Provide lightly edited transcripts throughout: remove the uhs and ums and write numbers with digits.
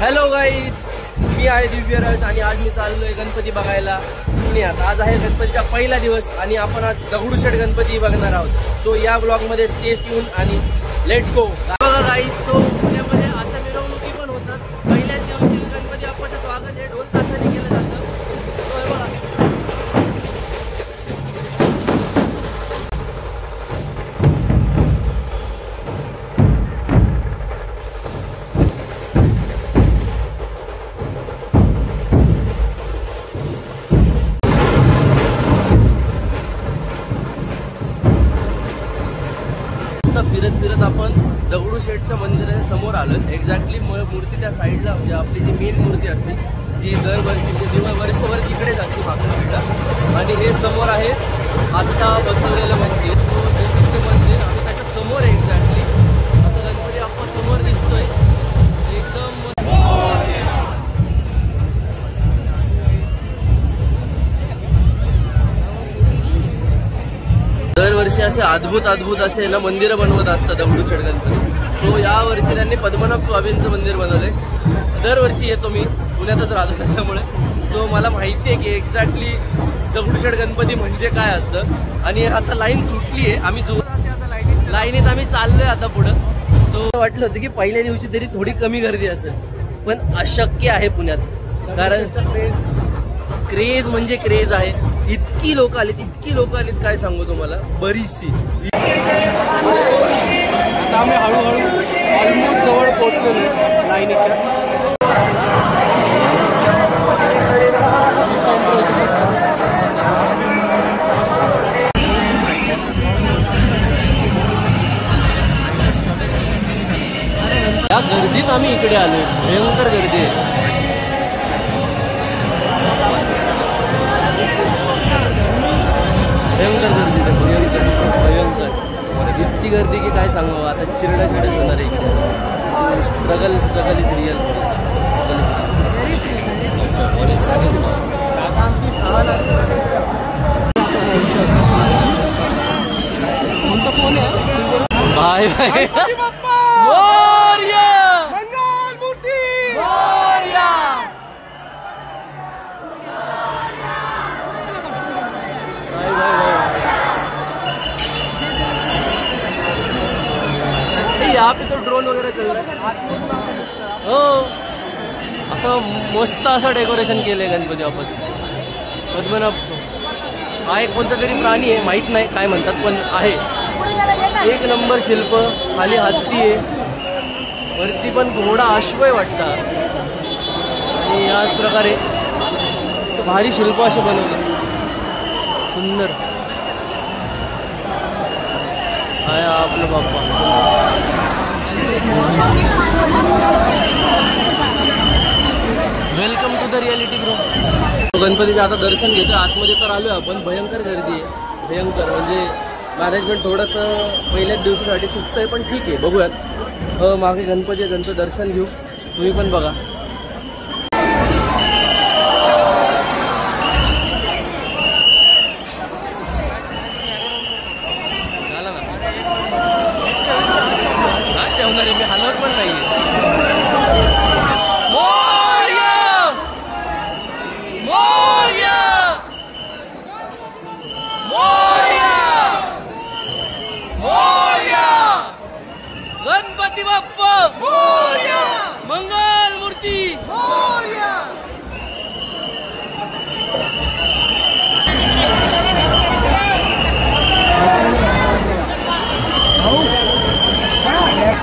Hello guys, मी आहे दिव्यराज आणि आज मी चाललोय गणपती बघायला पुण्यात. आज आहे गणपतीचा पहिला दिवस आणि आपण आज दगडूशेठ गणपती बघणार आहोत. सो या ब्लॉगमध्ये स्टे ट्यून आणि लेट्स गो. बघा गाईज, सो पुण्यामध्ये अशा मिरवणुकी पण होतात. पहिल्याच दिवशी गणपती बाप्पाचं स्वागत हे ढोल तासाने केलं जातं. फिरत फिरत आपण दगडूशेठच्या मंदिराच्या समोर आलो. एक्झॅक्टली मूर्ती त्या साईडला, म्हणजे आपली जी मेन मूर्ती असते जी दरवर्षी वर्षभर तिकडेच असते मागच्या साईडला. आणि हे समोर आहे आत्ता बसवलेलं मंदिर. तो प्रसिद्ध मंदिर आणि त्याच्या समोर आहे एक्झॅक्टली असं गणपती बाप्पा समोर दिसतोय एकदम. दरवर्षी असे अद्भुत असे ना मंदिरं बनवत असतात दगडूशेठ गणपती. सो यावर्षी त्यांनी पद्मनाभ स्वामींचं मंदिर बनवलंय. दरवर्षी येतो मी, पुण्यातच राहतो त्याच्यामुळे. सो मला माहिती आहे की एक्झॅक्टली दगडूशेठ गणपती म्हणजे काय असतं. आणि आता लाईन सुटली आहे, आम्ही लाईनीत आम्ही चाललोय आता पुढं. सो वाटलं होतं की पहिल्या दिवशी तरी थोडी कमी गर्दी असेल, पण अशक्य आहे पुण्यात. कारण क्रेज म्हणजे क्रेज आहे. इतकी लोक आलीत काय सांगू तुम्हाला, बरीचशी. आता आम्ही हळूहळू ऑलमोस्ट जवळ पोहोचलेलो लाईनीच्या. या गर्दीत आम्ही इकडे आलोय, भयंकर गर्दी आहे. भयंकर इतकी गर्दी की काय सांगावं. आता चिरड्याच होणार आहे इकडे. Struggle is real. Bye bye. यहाँ पे तो ड्रोन वगैरह चल रहा है. हो, असं मस्त असं डेकोरेशन केलंय गणपती बाप्पाचं. पद्मनाभ हा एक कोणता तरी प्राणी आहे, माहीत नाही काय म्हणतात, पण आहे. एक नंबर शिल्प. खाली हत्ती आहे, वरती पण घोडा अश्वय वाटतं. आणि याच प्रकारे भारी शिल्प असे बनवले, सुंदर आहे आपलं Bappa. Welcome to the reality bro. गणपतीचं आता दर्शन घेतो. आतमध्ये तर आलोय आपण. भयंकर गर्दी आहे, भयंकर. म्हणजे मॅनेजमेंट थोडंसं पहिल्याच दिवसासाठी चुकतंय, पण ठीक आहे, बघूयात. मागे गणपती आहे, त्यांचं दर्शन घेऊ. तुम्ही पण बघा. ठेवणार आहे मी, हलवत पण नाही. गणपती बाप्पा मंगल मूर्ती.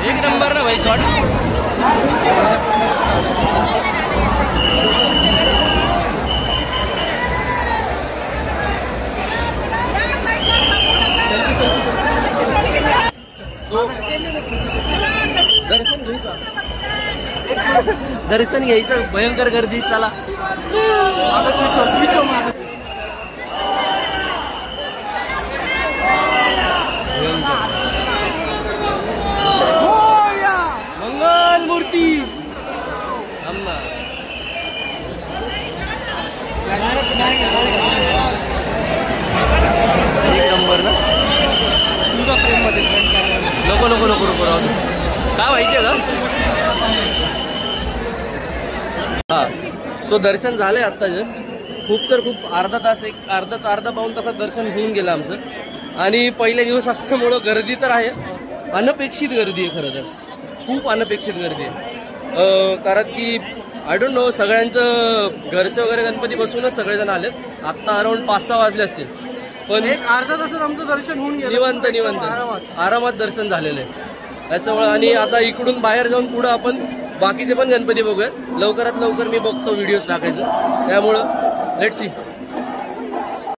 एक नंबर ना भाई शॉट. दर्शन घ्यायचं. भयंकर गर्दी. चला मंगल मूर्ती. एक नंबर ना. तुझा फ्रेम मध्ये नको नको नको नको राहू दे. काय माहिती आहे का सो दर्शन झालंय आत्ता जस्ट, खूप तर खूप अर्धा पाऊण तासात दर्शन होऊन गेलं आमचं. आणि पहिल्या दिवस असल्यामुळं गर्दी तर आहे, अनपेक्षित गर्दी आहे खरं तर, खूप अनपेक्षित गर्दी आहे. कारण की आय डोंट नो, सगळ्यांचं घरचं वगैरे गणपती बसूनच सगळेजण आलेत. आत्ता अराउंड 5-6 वाजले असतील, पण एक अर्धा तासात आमचं दर्शन होऊन गेलं निवांत आरामात दर्शन झालेलं आहे त्याच्यामुळे. आणि आता इकडून बाहेर जाऊन पुढं आपण बाकीचे पण गणपती बघूयात. लवकरात लवकर मी बघतो व्हिडिओज टाकायचं, त्यामुळं लेट्स सी.